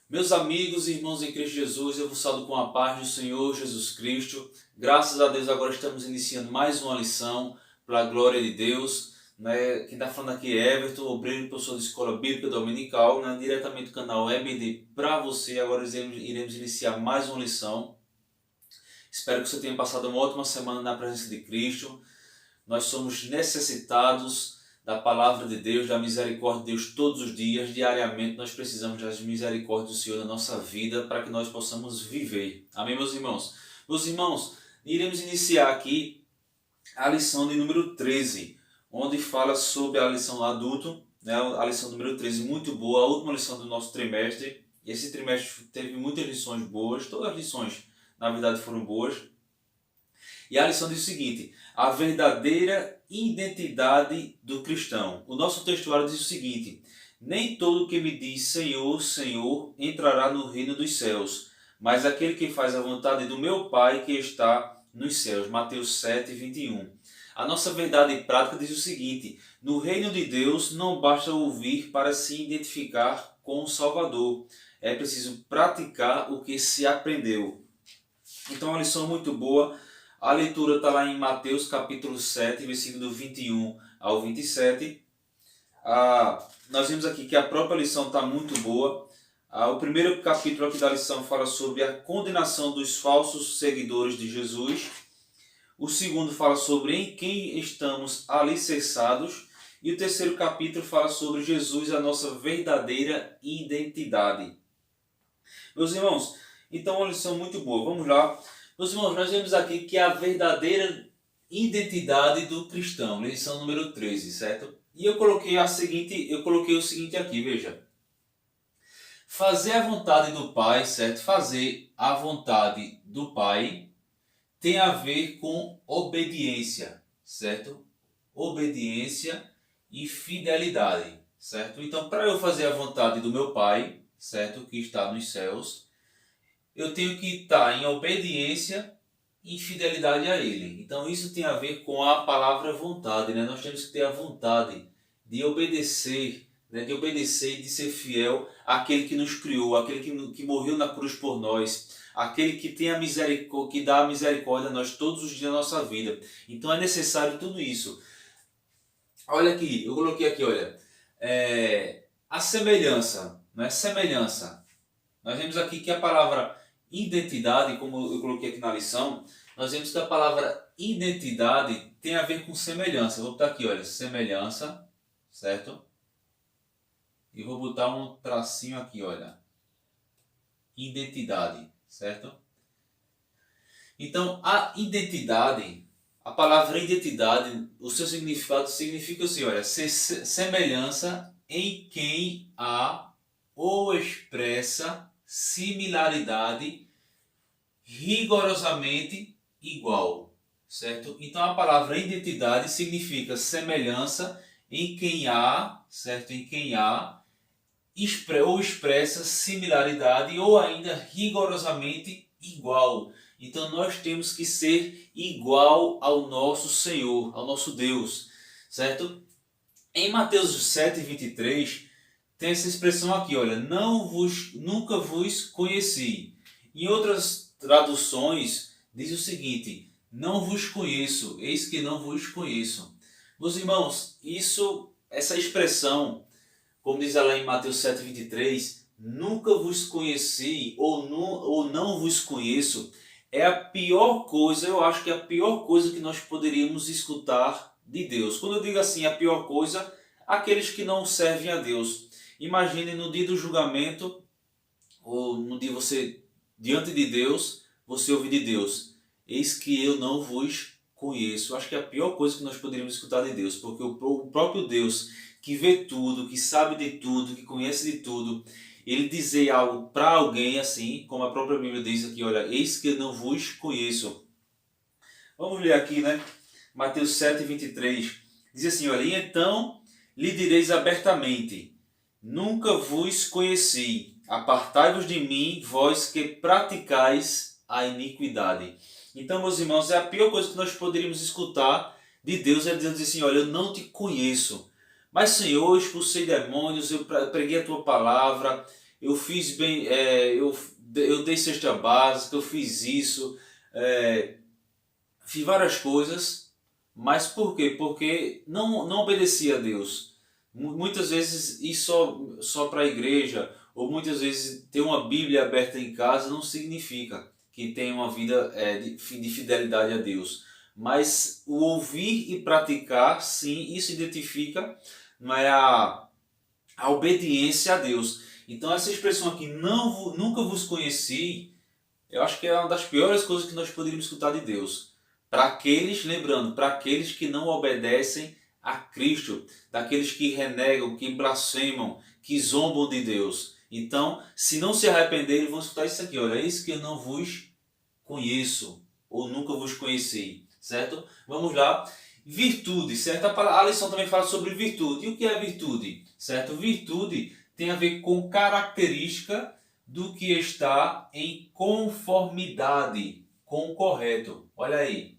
Meus amigos e irmãos em Cristo Jesus, eu vos saúdo com a paz do Senhor Jesus Cristo. Graças a Deus agora estamos iniciando mais uma lição para a glória de Deus. Quem está falando aqui é Everton, obreiro e professor de Escola Bíblica Dominical, diretamente do canal EBD para você. Agora iremos iniciar mais uma lição. Espero que você tenha passado uma ótima semana na presença de Cristo. Nós somos necessitados da palavra de Deus, da misericórdia de Deus todos os dias, diariamente. Nós precisamos das misericórdias do Senhor na nossa vida para que nós possamos viver. Amém, meus irmãos? Meus irmãos, iremos iniciar aqui a lição de número 13, onde fala sobre a lição adulto, a lição número 13, muito boa, a última lição do nosso trimestre. Esse trimestre teve muitas lições boas, todas as lições, na verdade, foram boas. E a lição diz o seguinte: a verdadeira identidade do cristão. O nosso textuário diz o seguinte: nem todo que me diz Senhor, Senhor entrará no reino dos céus, mas aquele que faz a vontade do meu Pai que está nos céus. Mateus 7, 21. A nossa verdade prática diz o seguinte: no reino de Deus não basta ouvir para se identificar com o Salvador. É preciso praticar o que se aprendeu. Então, uma lição muito boa. A leitura está lá em Mateus capítulo 7, versículo 21 ao 27. Nós vimos aqui que a própria lição está muito boa. O primeiro capítulo aqui da lição fala sobre a condenação dos falsos seguidores de Jesus. O segundo fala sobre em quem estamos alicerçados. E o terceiro capítulo fala sobre Jesus, a nossa verdadeira identidade. Meus irmãos, então uma lição muito boa. Vamos lá. Meus irmãos, nós vemos aqui que a verdadeira identidade do cristão, lição número 13, certo? E eu coloquei o seguinte aqui, veja. Fazer a vontade do Pai, certo? Fazer a vontade do Pai tem a ver com obediência, certo? Obediência e fidelidade, certo? Então, para eu fazer a vontade do meu Pai, certo? Que está nos céus, eu tenho que estar em obediência e fidelidade a Ele. Então isso tem a ver com a palavra vontade, Nós temos que ter a vontade de obedecer, e de ser fiel àquele que nos criou, àquele que morreu na cruz por nós, aquele que tem a misericórdia, que dá a misericórdia a nós todos os dias da nossa vida. Então é necessário tudo isso. Olha aqui, eu coloquei aqui, olha, a semelhança, Semelhança. Nós vemos aqui que a palavra identidade, como eu coloquei aqui na lição, nós vemos que a palavra identidade tem a ver com semelhança. Eu vou botar aqui, olha, semelhança, certo? E vou botar um tracinho aqui, olha, identidade, certo? Então, a identidade, a palavra identidade, o seu significado significa assim, olha, semelhança em quem há ou expressa similaridade rigorosamente igual, certo? Então a palavra identidade significa semelhança em quem há, certo? Em quem há ou expressa similaridade ou ainda rigorosamente igual. Então nós temos que ser igual ao nosso Senhor, ao nosso Deus, certo? Em Mateus 7, 23, tem essa expressão aqui, olha, nunca vos conheci. Em outras traduções, diz o seguinte: não vos conheço, eis que não vos conheço. Meus irmãos, essa expressão, como diz lá em Mateus 7, 23, nunca vos conheci ou não vos conheço, é a pior coisa, eu acho que é a pior coisa que nós poderíamos escutar de Deus. Quando eu digo assim, a pior coisa, aqueles que não servem a Deus. Imagine no dia do julgamento, ou no dia diante de Deus, você ouvir de Deus: eis que eu não vos conheço. Eu acho que é a pior coisa que nós poderíamos escutar de Deus, porque o próprio Deus, que vê tudo, que sabe de tudo, que conhece de tudo, ele dizer algo para alguém assim, como a própria Bíblia diz aqui, olha, eis que eu não vos conheço. Vamos ler aqui, Mateus 7, 23. Diz assim, olha, e então lhe direis abertamente: nunca vos conheci, apartai-vos de mim, vós que praticais a iniquidade. Então, meus irmãos, é a pior coisa que nós poderíamos escutar de Deus, é dizer assim, olha, eu não te conheço. Mas, Senhor, eu expulsei demônios, eu preguei a tua palavra, eu fiz bem, eu dei cesta básica, eu fiz isso, fiz várias coisas, mas por quê? Porque não obedecia a Deus. Muitas vezes ir só para a igreja, ou muitas vezes ter uma Bíblia aberta em casa não significa que tem uma vida de fidelidade a Deus. Mas o ouvir e praticar, sim, isso identifica, não é, a obediência a Deus. Então essa expressão aqui, nunca vos conheci, eu acho que é uma das piores coisas que nós poderíamos escutar de Deus. Para aqueles, lembrando, para aqueles que não obedecem a Cristo, daqueles que renegam, que blasfemam, que zombam de Deus. Então, se não se arrependerem, vão escutar isso aqui, olha, é isso que eu não vos conheço, ou nunca vos conheci, certo? Vamos lá. Virtude, certo? A lição também fala sobre virtude. E o que é virtude? Certo? Virtude tem a ver com característica do que está em conformidade com o correto. Olha aí.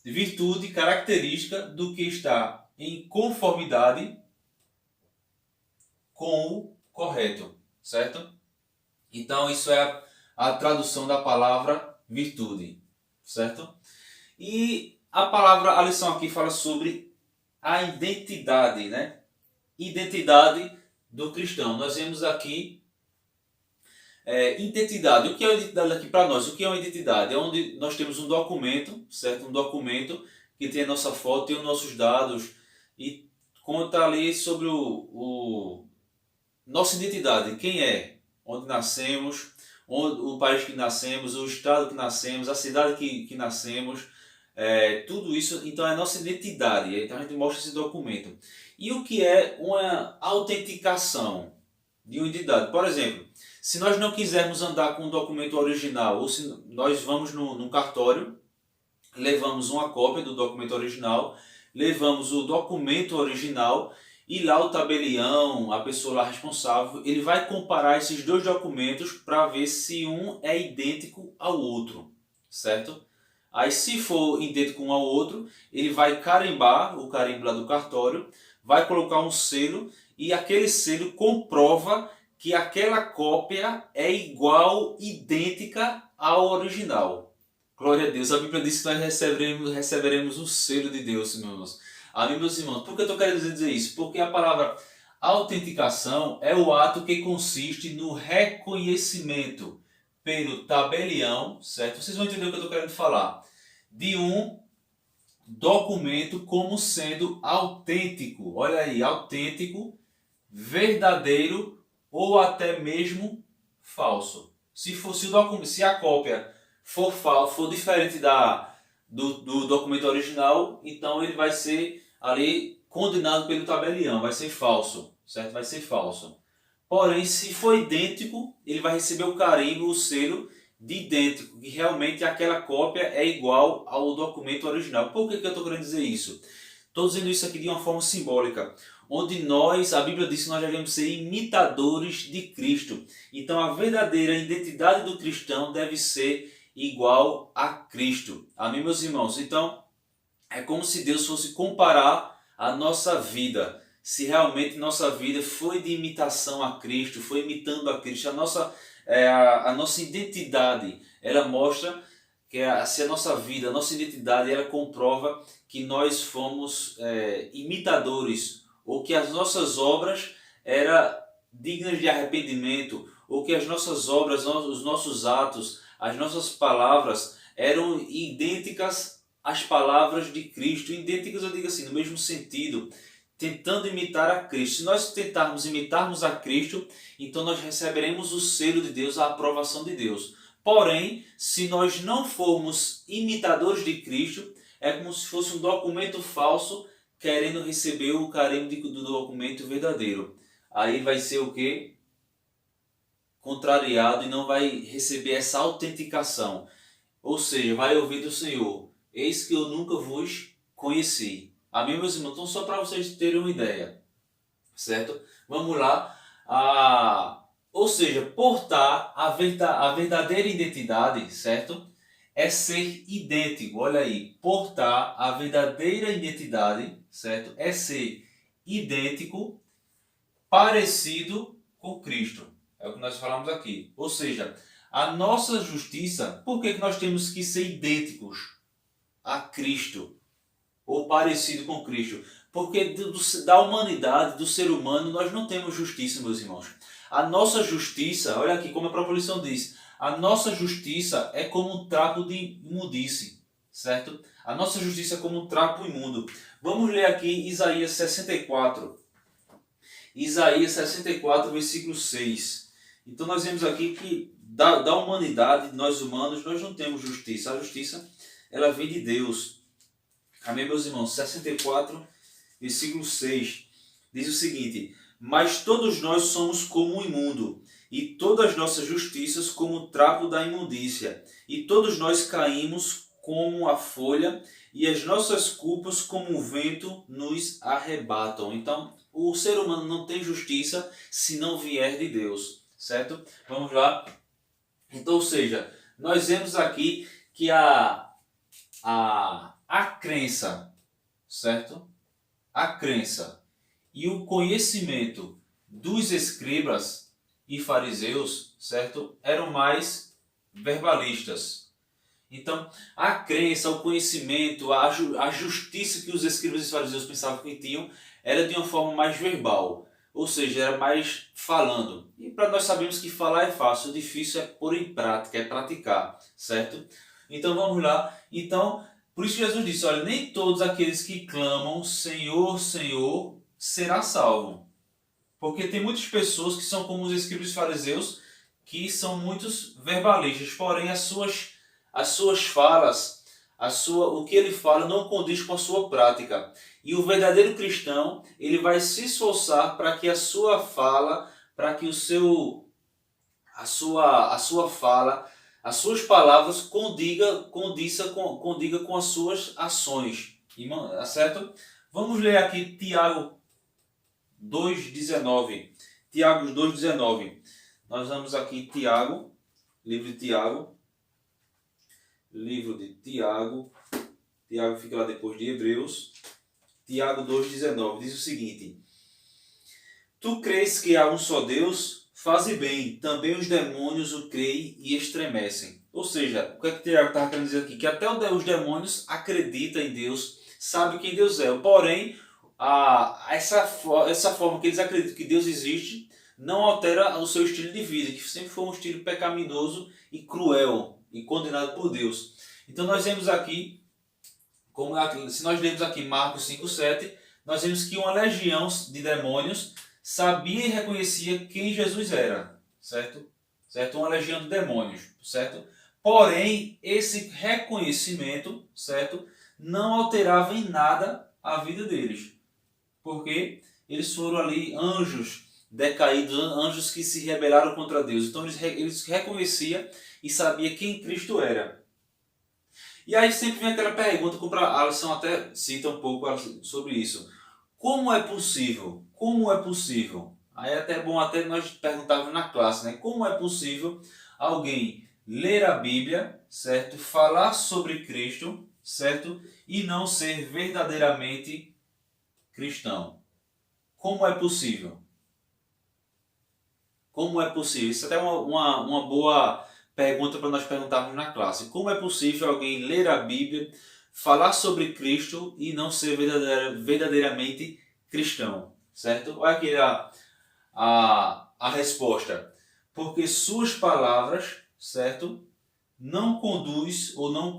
Virtude, característica do que está em conformidade com o correto, certo? Então isso é a tradução da palavra virtude, certo? E a lição aqui fala sobre a identidade, né? Identidade do cristão. Nós vemos aqui identidade. O que é uma identidade aqui para nós? O que é uma identidade? É onde nós temos um documento, certo? Um documento que tem a nossa foto, tem os nossos dados e conta ali sobre nossa identidade. Quem é? Onde nascemos, o país que nascemos, o estado que nascemos, a cidade que nascemos, tudo isso. Então é a nossa identidade. Então a gente mostra esse documento. E o que é uma autenticação de uma identidade? Por exemplo, se nós não quisermos andar com o documento original, ou se nós vamos num cartório, levamos uma cópia do documento original, levamos o documento original e lá o tabelião, a pessoa lá responsável, ele vai comparar esses dois documentos para ver se um é idêntico ao outro, certo? Aí se for idêntico um ao outro, ele vai carimbar, o carimbo lá do cartório, vai colocar um selo e aquele selo comprova que aquela cópia é igual, idêntica ao original. Glória a Deus. A Bíblia diz que nós receberemos o selo de Deus, meus irmãos. Amém, meus irmãos. Por que eu estou querendo dizer isso? Porque a palavra autenticação é o ato que consiste no reconhecimento pelo tabelião, certo? Vocês vão entender o que eu estou querendo falar. De um documento como sendo autêntico. Olha aí, autêntico, verdadeiro ou até mesmo falso. Se a cópia for diferente do documento original, então ele vai ser ali condenado pelo tabelião, vai ser falso, certo? Vai ser falso. Porém, se for idêntico, ele vai receber o carimbo, o selo de idêntico, que realmente aquela cópia é igual ao documento original. Por que eu estou querendo dizer isso? Estou dizendo isso aqui de uma forma simbólica, onde a Bíblia diz que nós devemos ser imitadores de Cristo. Então a verdadeira identidade do cristão deve ser igual a Cristo. Amém, meus irmãos? Então é como se Deus fosse comparar a nossa vida. Se realmente nossa vida foi de imitação a Cristo, foi imitando a Cristo, a nossa identidade, ela mostra que se a nossa vida, a nossa identidade, ela comprova que nós fomos imitadores, ou que as nossas obras eram dignas de arrependimento, ou que as nossas obras, os nossos atos, as nossas palavras eram idênticas às palavras de Cristo. Idênticas, eu digo assim, no mesmo sentido, tentando imitar a Cristo. Se nós tentarmos imitarmos a Cristo, então nós receberemos o selo de Deus, a aprovação de Deus. Porém, se nós não formos imitadores de Cristo, é como se fosse um documento falso querendo receber o carimbo do documento verdadeiro. Aí vai ser o quê? Contrariado e não vai receber essa autenticação. Ou seja, vai ouvir do Senhor: eis que eu nunca vos conheci. Amém, meus irmãos? Então, só para vocês terem uma ideia, certo? Vamos lá. Ou seja, portar a verdadeira identidade, certo? É ser idêntico. Olha aí, portar a verdadeira identidade, certo? É ser idêntico, parecido com Cristo. É o que nós falamos aqui. Ou seja, a nossa justiça, por que nós temos que ser idênticos a Cristo? Ou parecido com Cristo? Porque da humanidade, do ser humano, nós não temos justiça, meus irmãos. A nossa justiça, olha aqui como a própria lição diz, a nossa justiça é como um trapo de imundície, certo? A nossa justiça é como um trapo imundo. Vamos ler aqui Isaías 64. Isaías 64, versículo 6. Então nós vemos aqui que da humanidade, nós humanos, nós não temos justiça. A justiça, ela vem de Deus. Amém, meus irmãos? 64, versículo 6. Diz o seguinte: mas todos nós somos como um imundo, e todas as nossas justiças como o trapo da imundícia. E todos nós caímos como a folha, e as nossas culpas como o vento nos arrebatam. Então, o ser humano não tem justiça se não vier de Deus, certo? Vamos lá. Então, ou seja, nós vemos aqui que a crença, certo? A crença e o conhecimento dos escribas e fariseus, certo? Eram mais verbalistas. Então, a crença, o conhecimento, a justiça que os escribas e fariseus pensavam que tinham era de uma forma mais verbal, ou seja, era mais falando. E para nós sabemos que falar é fácil, o difícil é pôr em prática, é praticar, certo? Então vamos lá. Então, por isso Jesus disse, olha, nem todos aqueles que clamam Senhor, Senhor, será salvo. Porque tem muitas pessoas que são como os escribas e fariseus, que são muitos verbalistas, porém as suas falas, o que ele fala não condiz com a sua prática. E o verdadeiro cristão, ele vai se esforçar para que a sua fala, para que a sua fala, as suas palavras condiga com as suas ações. Certo? Vamos ler aqui Tiago 2,19. Tiago 2,19. Nós vamos aqui Tiago, livro de Tiago. Livro de Tiago. Tiago fica lá depois de Hebreus. Tiago 2,19 diz o seguinte: tu crês que há um só Deus? Faze bem, também os demônios o creem e estremecem. Ou seja, o que é que Tiago estava querendo dizer aqui? Que até os demônios acreditam em Deus, sabem quem Deus é. Porém, essa forma que eles acreditam que Deus existe não altera o seu estilo de vida, que sempre foi um estilo pecaminoso e cruel e condenado por Deus. Então nós vemos aqui, se nós lermos aqui Marcos 5,7, nós vemos que uma legião de demônios sabia e reconhecia quem Jesus era, certo? Uma legião de demônios, certo? Porém, esse reconhecimento, certo, não alterava em nada a vida deles, porque eles foram ali anjos decaídos, anjos que se rebelaram contra Deus. Então eles reconheciam e sabiam quem Cristo era. E aí sempre vem aquela pergunta, a lição até cita um pouco sobre isso. Como é possível? Como é possível? Aí é até bom até nós perguntávamos na classe, né? Como é possível alguém ler a Bíblia, certo? Falar sobre Cristo, certo? E não ser verdadeiramente cristão? Como é possível? Como é possível? Isso até é uma boa pergunta para nós perguntarmos na classe. Como é possível alguém ler a Bíblia, falar sobre Cristo e não ser verdadeiramente cristão? Certo? Olha aqui a resposta. Porque suas palavras, certo, não conduz ou não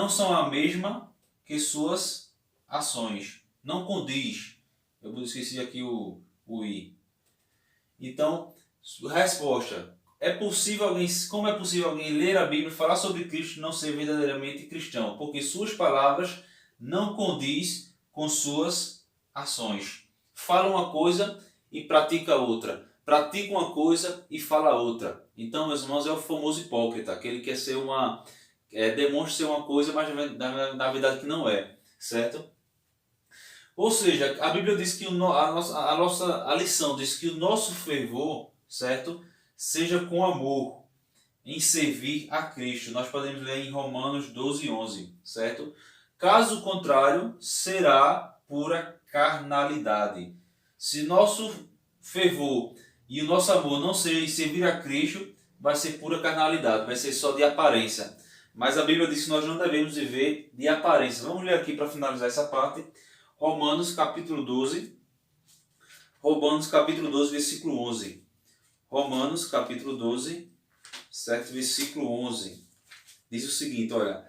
são a mesma que suas ações. Não condiz. Eu esqueci aqui o i. Então, resposta. Como é possível alguém ler a Bíblia, falar sobre Cristo e não ser verdadeiramente cristão? Porque suas palavras não condiz com suas ações. Fala uma coisa e pratica outra. Pratica uma coisa e fala outra. Então, meus irmãos, é o famoso hipócrita. Aquele que demonstra ser uma coisa, mas na verdade que não é. Certo? Ou seja, a Bíblia diz que a lição diz que o nosso fervor, certo, seja com amor, em servir a Cristo. Nós podemos ler em Romanos 12:11, certo? Caso contrário, será pura carnalidade. Se nosso fervor e o nosso amor não servir a Cristo, vai ser pura carnalidade, vai ser só de aparência. Mas a Bíblia diz que nós não devemos viver de aparência. Vamos ler aqui para finalizar essa parte. Romanos capítulo 12. Romanos capítulo 12, versículo 11. Romanos capítulo 12, certo? Versículo 11. Diz o seguinte, olha.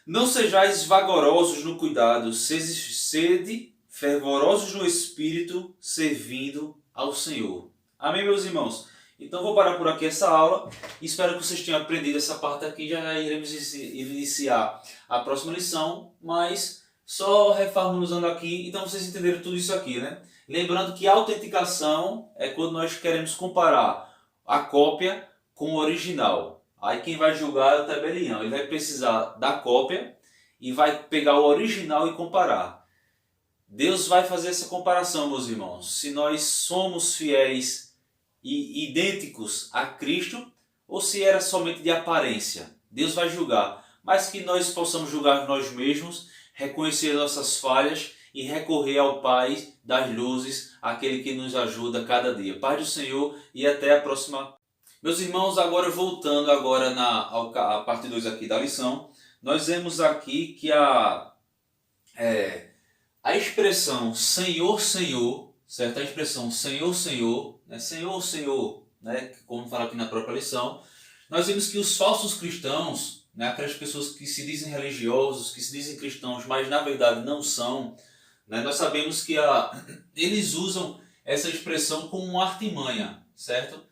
Não sejais vagarosos no cuidado, sede fervorosos no Espírito, servindo ao Senhor. Amém, meus irmãos? Então vou parar por aqui essa aula. Espero que vocês tenham aprendido essa parte aqui. Já iremos iniciar a próxima lição, mas só reformulando aqui. Então vocês entenderam tudo isso aqui, né? Lembrando que a autenticação é quando nós queremos comparar a cópia com o original. Aí quem vai julgar é o tabelião. Ele vai precisar da cópia e vai pegar o original e comparar. Deus vai fazer essa comparação, meus irmãos. Se nós somos fiéis e idênticos a Cristo ou se era somente de aparência. Deus vai julgar. Mas que nós possamos julgar nós mesmos, reconhecer nossas falhas e recorrer ao Pai das luzes, aquele que nos ajuda cada dia. Paz do Senhor e até a próxima. Meus irmãos, agora voltando a parte 2 aqui da lição, nós vemos aqui que a expressão Senhor, Senhor, certo? A expressão Senhor, Senhor, né? Senhor, Senhor, né? Como fala aqui na própria lição, nós vemos que os falsos cristãos, né? Aquelas pessoas que se dizem religiosos, que se dizem cristãos, mas na verdade não são, né? Nós sabemos que eles usam essa expressão como uma artimanha, certo?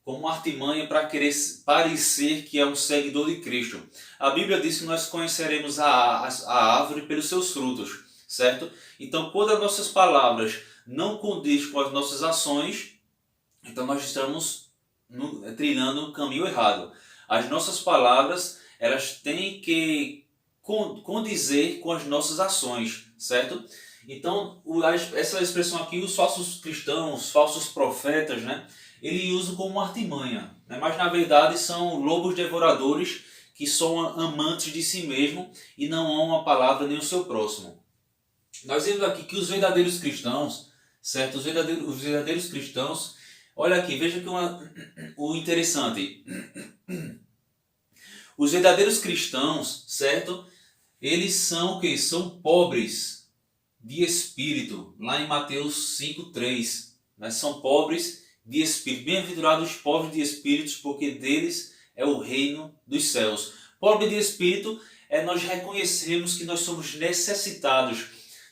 Como uma artimanha para querer parecer que é um seguidor de Cristo. A Bíblia diz que nós conheceremos a árvore pelos seus frutos, certo? Então, quando as nossas palavras não condizem com as nossas ações, então nós estamos trilhando um caminho errado. As nossas palavras, elas têm que condizer com as nossas ações, certo? Então, essa expressão aqui, os falsos cristãos, os falsos profetas, né? Ele usa como uma artimanha, né? Mas na verdade são lobos devoradores que são amantes de si mesmo e não amam a palavra nem o seu próximo. Nós vemos aqui que os verdadeiros cristãos, certo? Os verdadeiros cristãos, olha aqui, veja que o interessante. Os verdadeiros cristãos, certo? Eles são o quê? São pobres de espírito. Lá em Mateus 5:3, né? São pobres de espírito. Bem-aventurados os pobres de espíritos, porque deles é o reino dos céus. Pobre de espírito é nós reconhecermos que nós somos necessitados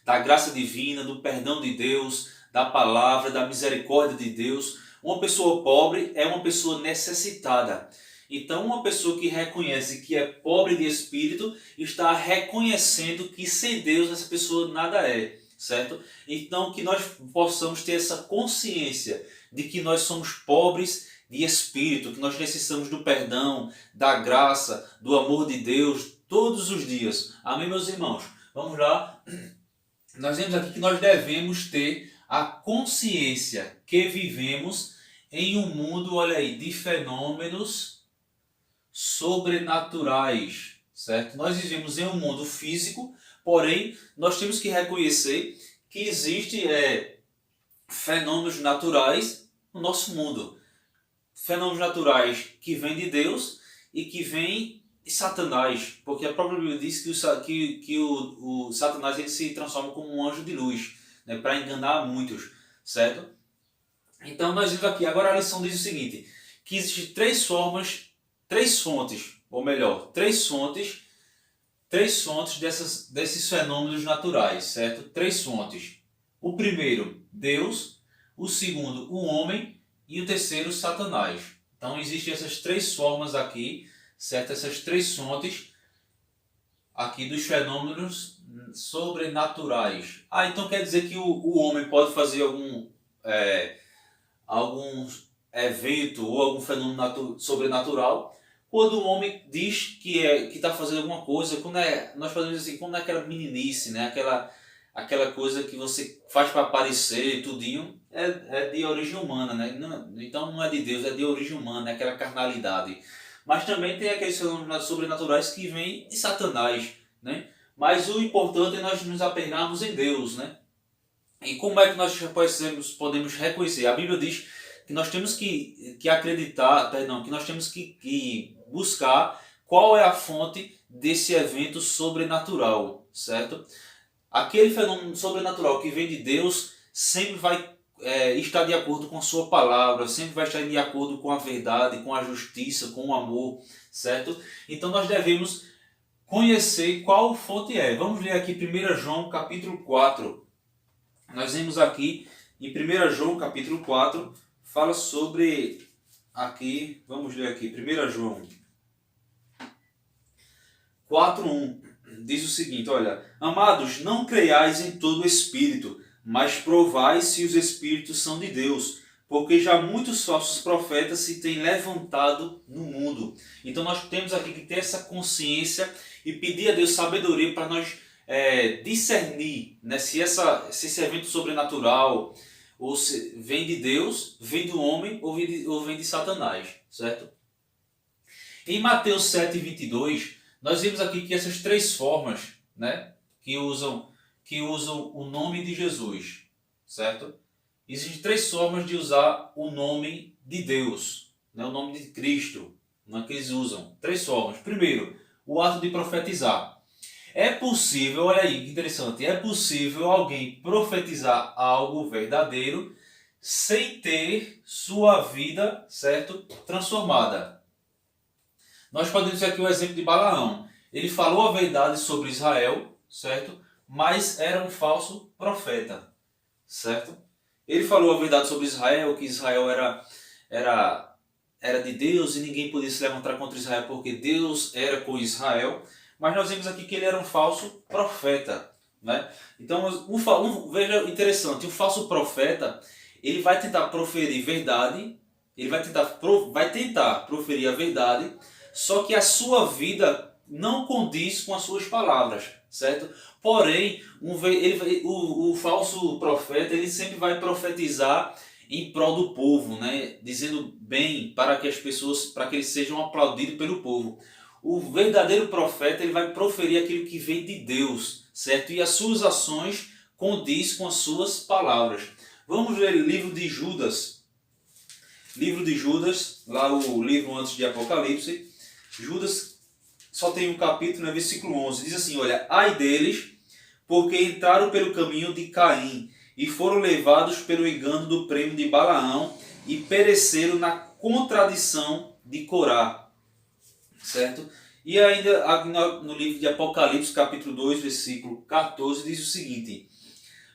da graça divina, do perdão de Deus, da palavra, da misericórdia de Deus. Uma pessoa pobre é uma pessoa necessitada. Então, uma pessoa que reconhece que é pobre de espírito está reconhecendo que sem Deus essa pessoa nada é, certo? Então, que nós possamos ter essa consciência de que nós somos pobres de espírito, que nós necessitamos do perdão, da graça, do amor de Deus todos os dias. Amém, meus irmãos? Vamos lá. Nós vemos aqui que nós devemos ter a consciência que vivemos em um mundo, olha aí, de fenômenos sobrenaturais, certo? Nós vivemos em um mundo físico, porém nós temos que reconhecer que existe fenômenos naturais no nosso mundo. Fenômenos naturais que vêm de Deus e que vêm de Satanás, porque a própria Bíblia diz que o Satanás ele se transforma como um anjo de luz, né, para enganar muitos, certo? Então nós vimos aqui, agora a lição diz o seguinte, que existem três fontes desses fenômenos naturais, certo? Três fontes. O primeiro, Deus. O segundo, o homem. E o terceiro, Satanás. Então existem essas três formas aqui, certo? Essas três fontes aqui dos fenômenos sobrenaturais. Então quer dizer que o homem pode fazer algum evento ou algum fenômeno sobrenatural quando o homem diz que está fazendo alguma coisa, nós podemos dizer assim, quando é aquela meninice, né? Aquela coisa que você faz para aparecer e tudinho, é de origem humana, né? Então não é de Deus, é de origem humana, é aquela carnalidade. Mas também tem aqueles fenômenos sobrenaturais que vêm de Satanás, né? mas o importante é nós nos apegarmos em Deus, né? E como é que nós podemos reconhecer? A Bíblia diz que nós temos que acreditar, perdão, que nós temos que buscar qual é a fonte desse evento sobrenatural, certo? Aquele fenômeno sobrenatural que vem de Deus sempre vai estar de acordo com a sua palavra, sempre vai estar de acordo com a verdade, com a justiça, com o amor, certo? Então nós devemos conhecer qual fonte é. Vamos ler aqui 1 João capítulo 4. Nós vemos aqui em 1 João capítulo 4, fala sobre aqui, vamos ler aqui, 1 João 4:1, diz o seguinte, olha, amados, não creiais em todo espírito, mas provai se os espíritos são de Deus, porque já muitos falsos profetas se têm levantado no mundo. Então nós temos aqui que ter essa consciência e pedir a Deus sabedoria para nós discernir, né, se esse evento sobrenatural ou se vem de Deus, vem do homem ou vem de Satanás, certo? Em Mateus 7:22, nós vimos aqui que essas três formas, né, que usam o nome de Jesus, certo? Existem três formas de usar o nome de Deus, né, o nome de Cristo, né, que eles usam. Três formas. Primeiro, o ato de profetizar. É possível, olha aí que interessante, é possível alguém profetizar algo verdadeiro sem ter sua vida, certo, transformada. Nós podemos ver aqui o exemplo de Balaão. Ele falou a verdade sobre Israel, certo, mas era um falso profeta, certo? Ele falou a verdade sobre Israel, que Israel era de Deus e ninguém podia se levantar contra Israel porque Deus era com Israel. Mas nós vemos aqui que ele era um falso profeta, né? Então, veja interessante, o falso profeta, ele vai tentar proferir verdade, ele vai tentar proferir a verdade, só que a sua vida não condiz com as suas palavras, certo? Porém, o falso profeta, ele sempre vai profetizar em prol do povo, né? Dizendo bem para que as pessoas, para que eles sejam aplaudidos pelo povo. O verdadeiro profeta, ele vai proferir aquilo que vem de Deus, certo? E as suas ações condiz com as suas palavras. Vamos ver o livro de Judas. Livro de Judas, lá o livro antes de Apocalipse. Judas só tem um capítulo, no versículo 11. Diz assim, olha, ai deles, porque entraram pelo caminho de Caim e foram levados pelo engano do prêmio de Balaão e pereceram na contradição de Corá. Certo? E ainda no livro de Apocalipse, capítulo 2, versículo 14, diz o seguinte: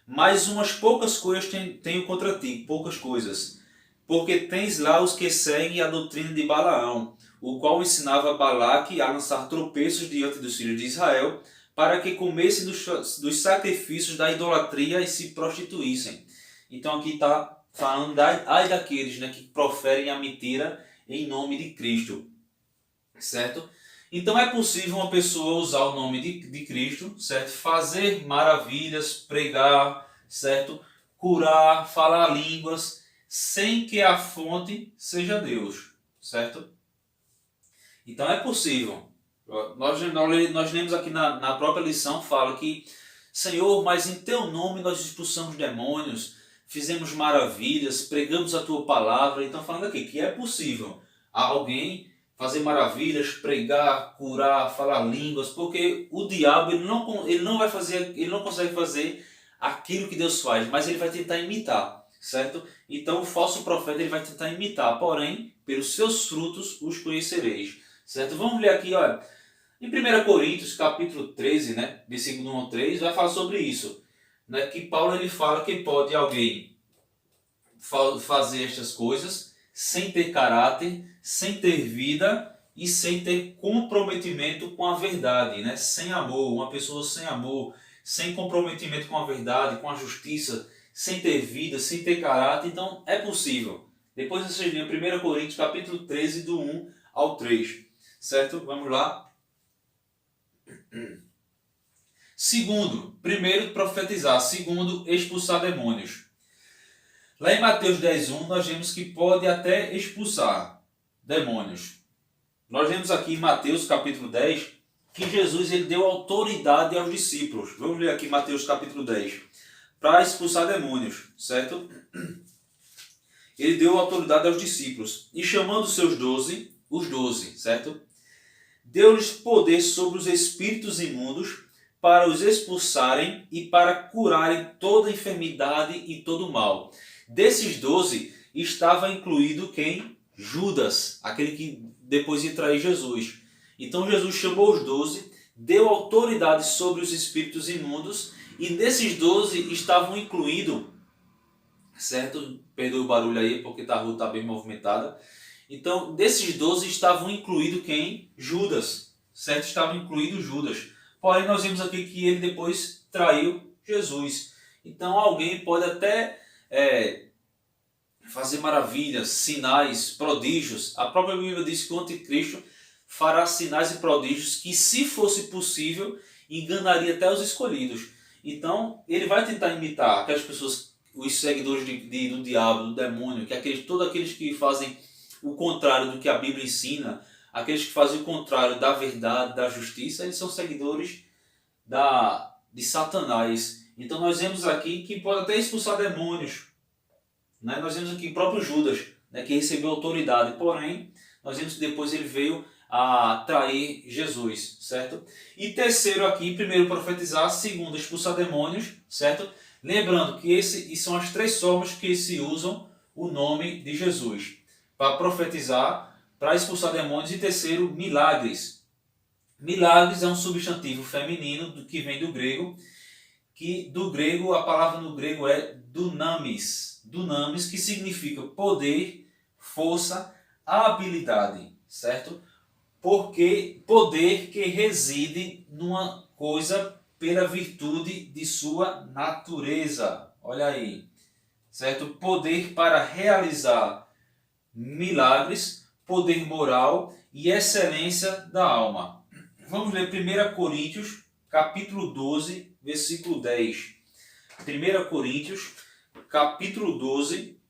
mas umas poucas coisas tenho contra ti, poucas coisas, porque tens lá os que seguem a doutrina de Balaão, o qual ensinava Balaque a lançar tropeços diante dos filhos de Israel, para que comessem dos sacrifícios da idolatria e se prostituíssem. Então aqui está falando daqueles, né, que proferem a mentira em nome de Cristo. Certo? Então é possível uma pessoa usar o nome de Cristo, certo? Fazer maravilhas, pregar, certo? Curar, falar línguas, sem que a fonte seja Deus, certo? Então é possível. Nós lemos aqui na própria lição, fala que, Senhor, mas em Teu nome nós expulsamos demônios, fizemos maravilhas, pregamos a Tua palavra. Então falando aqui que é possível alguém fazer maravilhas, pregar, curar, falar línguas, porque o diabo ele não consegue fazer aquilo que Deus faz, mas ele vai tentar imitar, certo? Então o falso profeta ele vai tentar imitar, porém, pelos seus frutos os conhecereis, certo? Vamos ler aqui, olha, em 1 Coríntios, capítulo 13, né, versículo 1 ao 3, vai falar sobre isso, né, que Paulo ele fala que pode alguém fazer estas coisas sem ter caráter, sem ter vida e sem ter comprometimento com a verdade, né? Sem amor, uma pessoa sem amor, sem comprometimento com a verdade, com a justiça, sem ter vida, sem ter caráter, então é possível. Depois vocês leem 1 Coríntios capítulo 13, do 1 ao 3, certo? Vamos lá. Segundo, primeiro profetizar, segundo expulsar demônios. Lá em Mateus 10:1 nós vemos que pode até expulsar demônios. Nós vemos aqui em Mateus capítulo 10, que Jesus ele deu autoridade aos discípulos. Vamos ler aqui Mateus capítulo 10. Para expulsar demônios, certo? Ele deu autoridade aos discípulos. E chamando seus 12, os 12, certo? Deu-lhes poder sobre os espíritos imundos para os expulsarem e para curarem toda enfermidade e todo mal. Desses 12 estava incluído quem? Judas, aquele que depois ia trair Jesus. Então Jesus chamou os 12, deu autoridade sobre os espíritos imundos e desses 12 estavam incluídos, certo? Perdoe o barulho aí porque a rua está bem movimentada. Então desses 12 estavam incluídos quem? Judas, certo? Estava incluído Judas. Porém nós vimos aqui que ele depois traiu Jesus. Então alguém pode até fazer maravilhas, sinais, prodígios. A própria Bíblia diz que o anticristo fará sinais e prodígios que, se fosse possível, enganaria até os escolhidos. Então, ele vai tentar imitar aquelas pessoas, os seguidores do diabo, do demônio, todos aqueles que fazem o contrário do que a Bíblia ensina, aqueles que fazem o contrário da verdade, da justiça, eles são seguidores de Satanás. Então, nós vemos aqui que pode até expulsar demônios. Né? Nós vemos aqui o próprio Judas, né, que recebeu autoridade, porém, nós vemos que depois ele veio a trair Jesus, certo? E terceiro aqui, primeiro profetizar, segundo expulsar demônios, certo? Lembrando que e são as três formas que se usam o nome de Jesus. Para profetizar, para expulsar demônios e terceiro, milagres. Milagres é um substantivo feminino que vem do grego, a palavra no grego é dunamis. Dunamis, que significa poder, força, habilidade, certo? Porque poder que reside numa coisa pela virtude de sua natureza. Olha aí, certo? Poder para realizar milagres, poder moral e excelência da alma. Vamos ler 1 Coríntios, capítulo 12, versículo 10. 1 Coríntios, capítulo 12,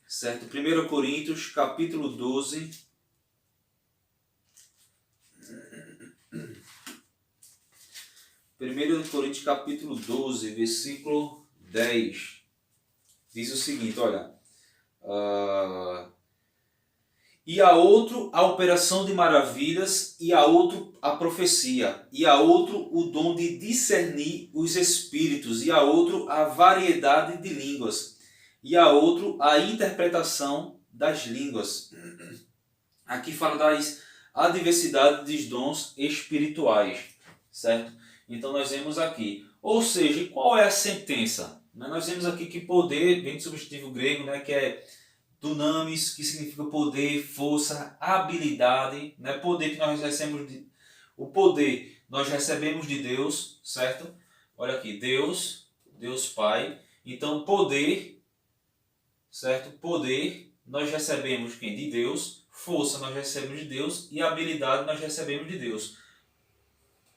certo? 1 Coríntios, capítulo 12, 1 Coríntios capítulo 12, versículo 10, diz o seguinte, olha, e a outro a operação de maravilhas, e a outro a profecia, e a outro o dom de discernir os espíritos, e a outro a variedade de línguas, e a outro a interpretação das línguas. Aqui fala a diversidade dos dons espirituais, certo? Então nós vemos aqui, ou seja, qual é a sentença? Nós vemos aqui que poder vem do substantivo grego, né, que é dunamis, que significa poder, força, habilidade, né? Poder que nós recebemos o poder nós recebemos de Deus, certo? Olha aqui, Deus Pai. Então poder, certo? Poder nós recebemos quem? De Deus. Força nós recebemos de Deus e habilidade nós recebemos de Deus.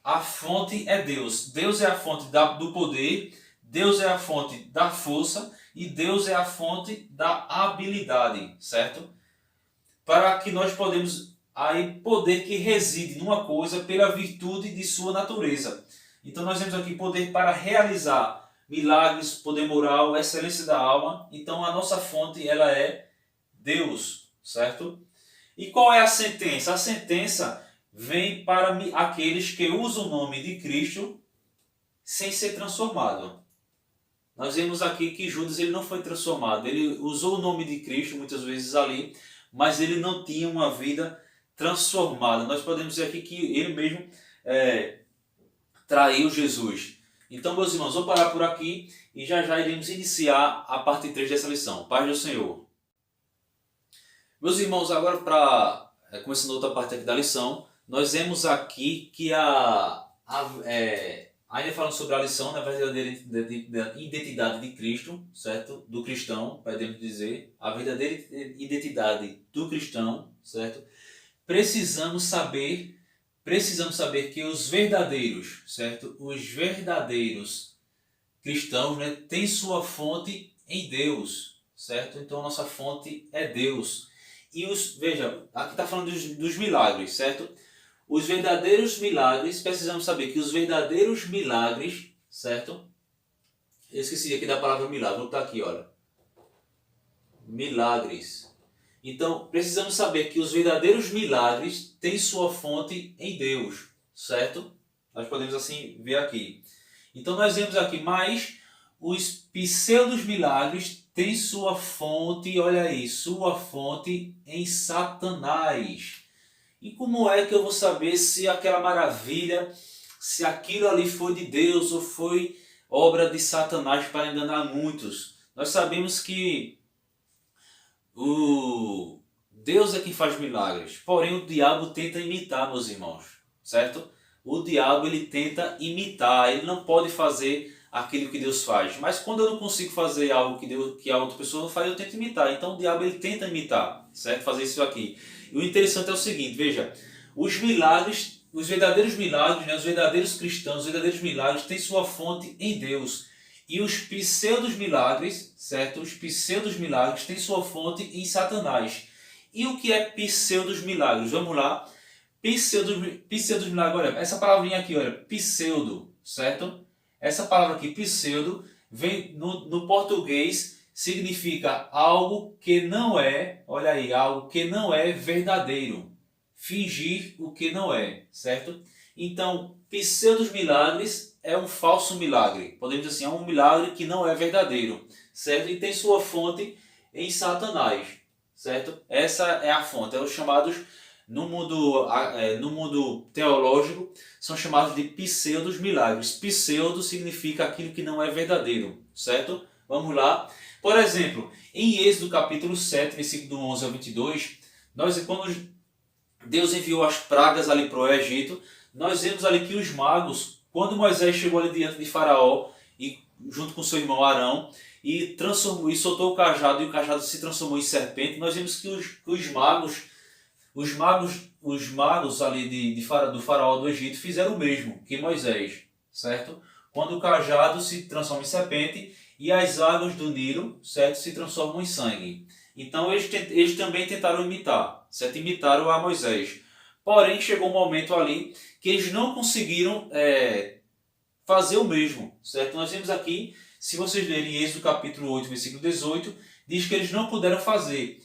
A fonte é Deus. Deus é a fonte do poder, Deus é a fonte da força e Deus é a fonte da habilidade, certo? Para que nós podemos aí poder que reside numa coisa pela virtude de sua natureza. Então nós temos aqui poder para realizar milagres, poder moral, excelência da alma. Então a nossa fonte ela é Deus, certo? E qual é a sentença? A sentença vem para aqueles que usam o nome de Cristo sem ser transformado. Nós vemos aqui que Judas ele não foi transformado. Ele usou o nome de Cristo muitas vezes ali, mas ele não tinha uma vida transformada. Nós podemos dizer aqui que ele mesmo traiu Jesus. Então, meus irmãos, vou parar por aqui e já iremos iniciar a parte 3 dessa lição. Paz do Senhor. Meus irmãos, agora começando outra parte aqui da lição, nós vemos aqui que ainda falando sobre a lição, na verdadeira identidade de Cristo, certo? Do cristão, podemos dizer, a verdadeira identidade do cristão, certo? Precisamos saber que os verdadeiros, certo? Os verdadeiros cristãos, né, têm sua fonte em Deus, certo? Então a nossa fonte é Deus. E veja, aqui está falando dos milagres, certo? os verdadeiros milagres, precisamos saber que os verdadeiros milagres, certo? Eu esqueci aqui da palavra milagre, vou botar aqui, olha. Milagres. Então, precisamos saber que os verdadeiros milagres têm sua fonte em Deus, certo? Nós podemos assim ver aqui. Então, nós vemos aqui, mas os pseudos milagres têm sua fonte, olha aí, sua fonte em Satanás. E como é que eu vou saber se aquela maravilha, se aquilo ali foi de Deus ou foi obra de Satanás para enganar muitos? Nós sabemos que Deus é quem faz milagres, porém o diabo tenta imitar, meus irmãos, certo? O diabo ele tenta imitar, ele não pode fazer aquilo que Deus faz. Mas quando eu não consigo fazer algo que a outra pessoa não faz, eu tento imitar. Então o diabo ele tenta imitar, certo? Fazer isso aqui. E o interessante é o seguinte, veja, os milagres, os verdadeiros milagres, né, os verdadeiros cristãos, os verdadeiros milagres têm sua fonte em Deus. E os pseudos milagres, certo? Os pseudos milagres têm sua fonte em Satanás. E o que é pseudos milagres? Vamos lá. Pseudos milagres, olha, essa palavrinha aqui, olha, pseudo, certo? Essa palavra aqui, pseudo, vem no português, significa algo que não é, olha aí, algo que não é verdadeiro. Fingir o que não é, certo? Então, pseudos milagres é um falso milagre. Podemos dizer assim, é um milagre que não é verdadeiro, certo? E tem sua fonte em Satanás, certo? Essa é a fonte, é os chamados no mundo teológico, são chamados de pseudos milagres. Pseudo significa aquilo que não é verdadeiro, certo? Vamos lá. Por exemplo, em Êxodo capítulo 7, versículo 11 ao 22, quando Deus enviou as pragas ali para o Egito, nós vemos ali que os magos, quando Moisés chegou ali diante de Faraó, e junto com seu irmão Arão, e soltou o cajado, e o cajado se transformou em serpente, nós vemos que os magos ali do faraó do Egito fizeram o mesmo que Moisés, certo? Quando o cajado se transforma em serpente e as águas do Nilo, certo, se transformam em sangue. Então eles também tentaram imitar, certo? Imitaram a Moisés. Porém, chegou um momento ali que eles não conseguiram fazer o mesmo, certo? Nós vemos aqui, se vocês lerem Êxodo capítulo 8, versículo 18, diz que eles não puderam fazer.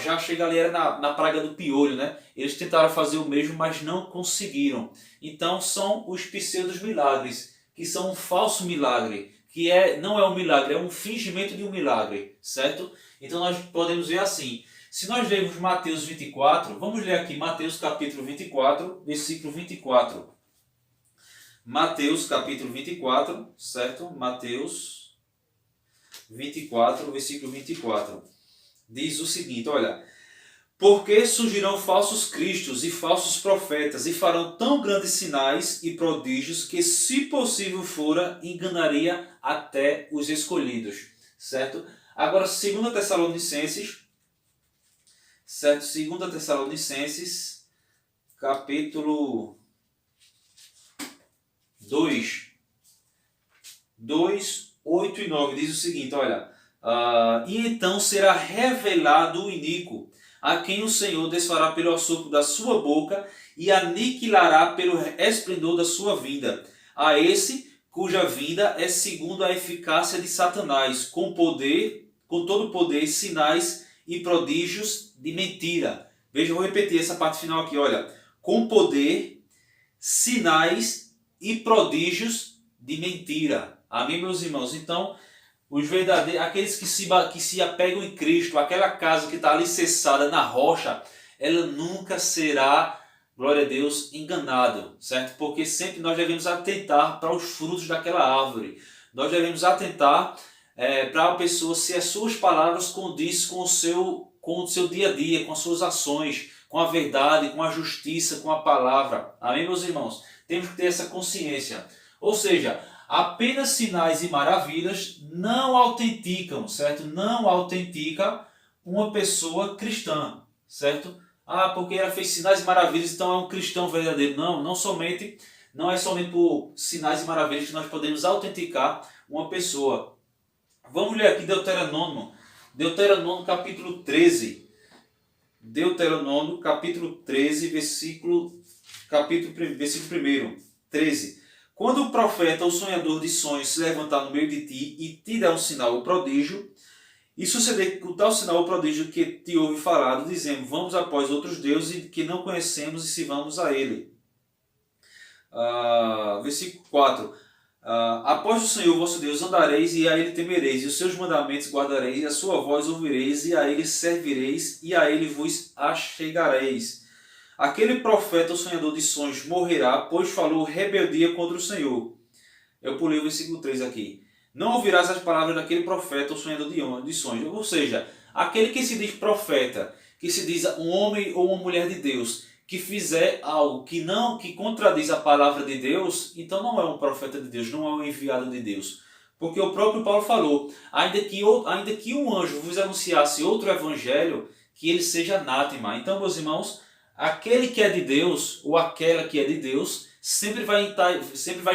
Já chega ali, era na praga do piolho, né? Eles tentaram fazer o mesmo, mas não conseguiram. Então são os pseudos milagres, que são um falso milagre, que não é um milagre, é um fingimento de um milagre, certo? Então nós podemos ver assim, se nós lermos Mateus 24, vamos ler aqui Mateus capítulo 24, versículo 24. Mateus capítulo 24, certo? Mateus 24, versículo 24. Diz o seguinte, olha, porque surgirão falsos cristos e falsos profetas e farão tão grandes sinais e prodígios que, se possível fora, enganaria até os escolhidos, certo? Agora, 2 Tessalonicenses, certo? 2 Tessalonicenses, capítulo 2, 8 e 9, diz o seguinte, olha, e então será revelado o iníquo, a quem o Senhor desfará pelo assopro da sua boca e aniquilará pelo esplendor da sua vinda. A esse cuja vinda é segundo a eficácia de Satanás, com todo poder, sinais e prodígios de mentira. Veja, eu vou repetir essa parte final aqui, olha. Com poder, sinais e prodígios de mentira. Amém, meus irmãos? Então, os verdadeiros, aqueles que se apegam em Cristo, aquela casa que está alicerçada na rocha, ela nunca será, glória a Deus, enganado, certo? Porque sempre nós devemos atentar para os frutos daquela árvore. Nós devemos atentar para a pessoa se as suas palavras condizem com o seu dia a dia, com as suas ações, com a verdade, com a justiça, com a palavra. Amém, meus irmãos? Temos que ter essa consciência. Ou seja, apenas sinais e maravilhas não autenticam, certo? Não autentica uma pessoa cristã, certo? Porque ela fez sinais e maravilhas, então é um cristão verdadeiro. Não é somente por sinais e maravilhas que nós podemos autenticar uma pessoa. Vamos ler aqui Deuteronômio capítulo 13. Deuteronômio capítulo 13, versículo versículo 1, 13. Quando o profeta, o sonhador de sonhos, se levantar no meio de ti e te der um sinal ou prodígio, e suceder o tal sinal ou prodígio que te ouve falado, dizendo, vamos após outros deuses que não conhecemos e sirvamos a ele. Versículo 4. Após o Senhor vosso Deus andareis e a ele temereis, e os seus mandamentos guardareis, e a sua voz ouvireis, e a ele servireis, e a ele vos achegareis. Aquele profeta, o sonhador de sonhos, morrerá, pois falou rebeldia contra o Senhor. Eu pulei o versículo 3 aqui. Não ouvirás as palavras daquele profeta, o sonhador de sonhos. Ou seja, aquele que se diz profeta, que se diz um homem ou uma mulher de Deus, que fizer algo que contradiz a palavra de Deus, então não é um profeta de Deus, não é um enviado de Deus. Porque o próprio Paulo falou, ainda que um anjo vos anunciasse outro evangelho, que ele seja anátema. Então, meus irmãos, aquele que é de Deus, ou aquela que é de Deus, sempre vai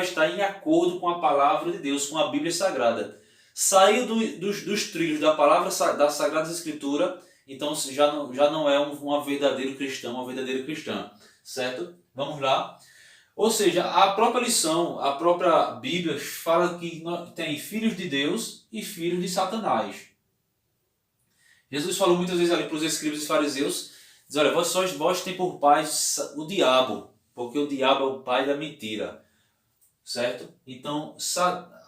estar em acordo com a palavra de Deus, com a Bíblia Sagrada. Saiu dos trilhos da palavra da Sagrada Escritura, então já não é um verdadeiro cristão, uma verdadeira cristã. Certo? Vamos lá. Ou seja, a própria lição, a própria Bíblia fala que tem filhos de Deus e filhos de Satanás. Jesus falou muitas vezes ali para os escribas e fariseus, diz, olha, vós têm por pai o diabo, porque o diabo é o pai da mentira. Certo? Então,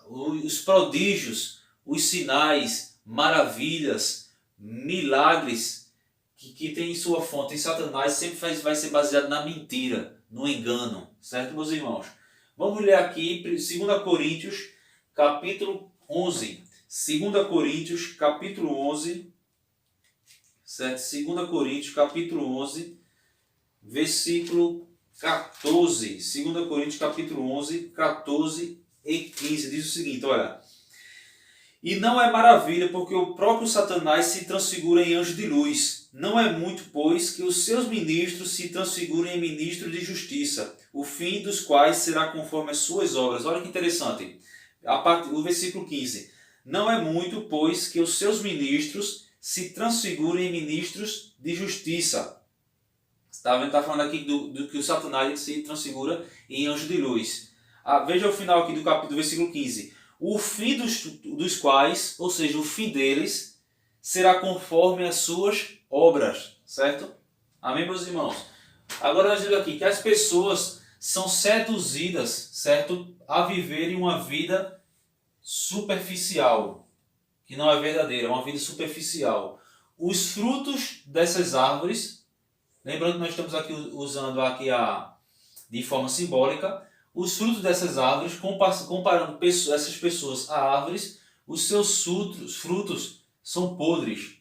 os prodígios, os sinais, maravilhas, milagres que tem em sua fonte em Satanás sempre vai ser baseado na mentira, no engano. Certo, meus irmãos? Vamos ler aqui 2 Coríntios, capítulo 11. 2 Coríntios, capítulo 11. Certo? 2 Coríntios, capítulo 11, versículo 14. 2 Coríntios, capítulo 11, 14 e 15. Diz o seguinte, olha. E não é maravilha, porque o próprio Satanás se transfigura em anjo de luz. Não é muito, pois, que os seus ministros se transfigurem em ministros de justiça, o fim dos quais será conforme as suas obras. Olha que interessante. O versículo 15. Não é muito, pois, que os seus ministros se transfigurem em ministros de justiça. Está falando aqui do que o Satanás se transfigura em anjo de luz. Veja o final aqui do versículo 15. O fim dos quais, ou seja, o fim deles, será conforme as suas obras. Certo? Amém, meus irmãos? Agora nós vemos aqui que as pessoas são seduzidas, certo, a viverem uma vida superficial, que não é verdadeira, é uma vida superficial. Os frutos dessas árvores, lembrando que nós estamos aqui usando aqui de forma simbólica, os frutos dessas árvores, comparando essas pessoas a árvores, os seus frutos são podres,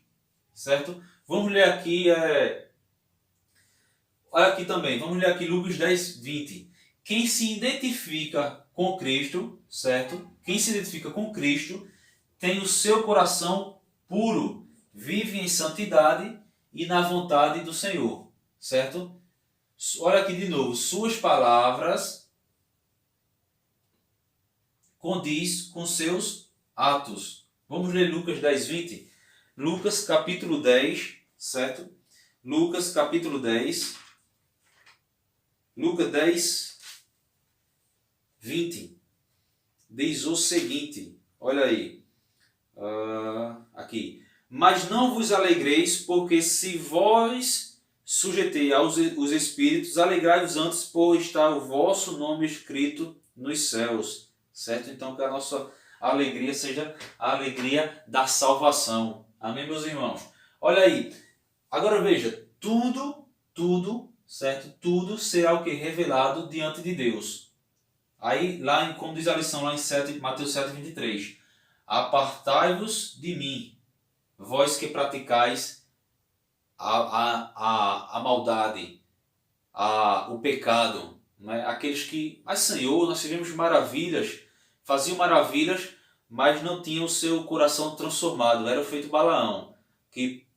certo? Vamos ler aqui, olha aqui também, vamos ler aqui Lucas 10, 20. Quem se identifica com Cristo, certo? Quem se identifica com Cristo tem o seu coração puro, vive em santidade e na vontade do Senhor, certo? Olha aqui de novo, suas palavras condiz com seus atos. Vamos ler Lucas 10, 20. Lucas capítulo 10, certo? Lucas capítulo 10. Lucas 10, 20. Diz o seguinte, olha aí. Aqui. Mas não vos alegreis, porque se vós sujeitei os espíritos, alegrai-vos antes por estar o vosso nome escrito nos céus. Certo? Então que a nossa alegria seja a alegria da salvação. Amém, meus irmãos? Olha aí. Agora veja, tudo, certo? Tudo será o que? Revelado diante de Deus. Aí, como diz a lição lá em Mateus 7, 23. Apartai-vos de mim, vós que praticais a maldade, o pecado. Né? Aqueles que, mas Senhor, nós fizemos maravilhas, faziam maravilhas, mas não tinham o seu coração transformado. Era feito Balaão, que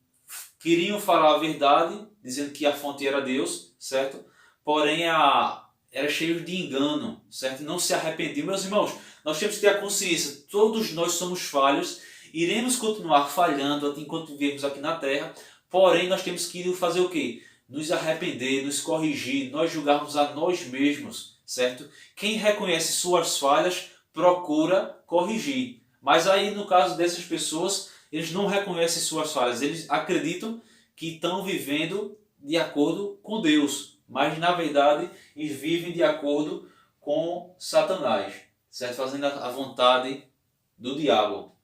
queriam falar a verdade, dizendo que a fonte era Deus, certo? Porém, era cheio de engano, certo? Não se arrependiam. Meus irmãos, nós temos que ter a consciência, todos nós somos falhos, iremos continuar falhando enquanto vivemos aqui na terra, porém nós temos que fazer o quê? nos arrepender, nos corrigir, nós julgarmos a nós mesmos, certo? Quem reconhece suas falhas procura corrigir. Mas aí, no caso dessas pessoas, eles não reconhecem suas falhas, eles acreditam que estão vivendo de acordo com Deus, mas na verdade eles vivem de acordo com Satanás, certo? Fazendo a vontade do diabo.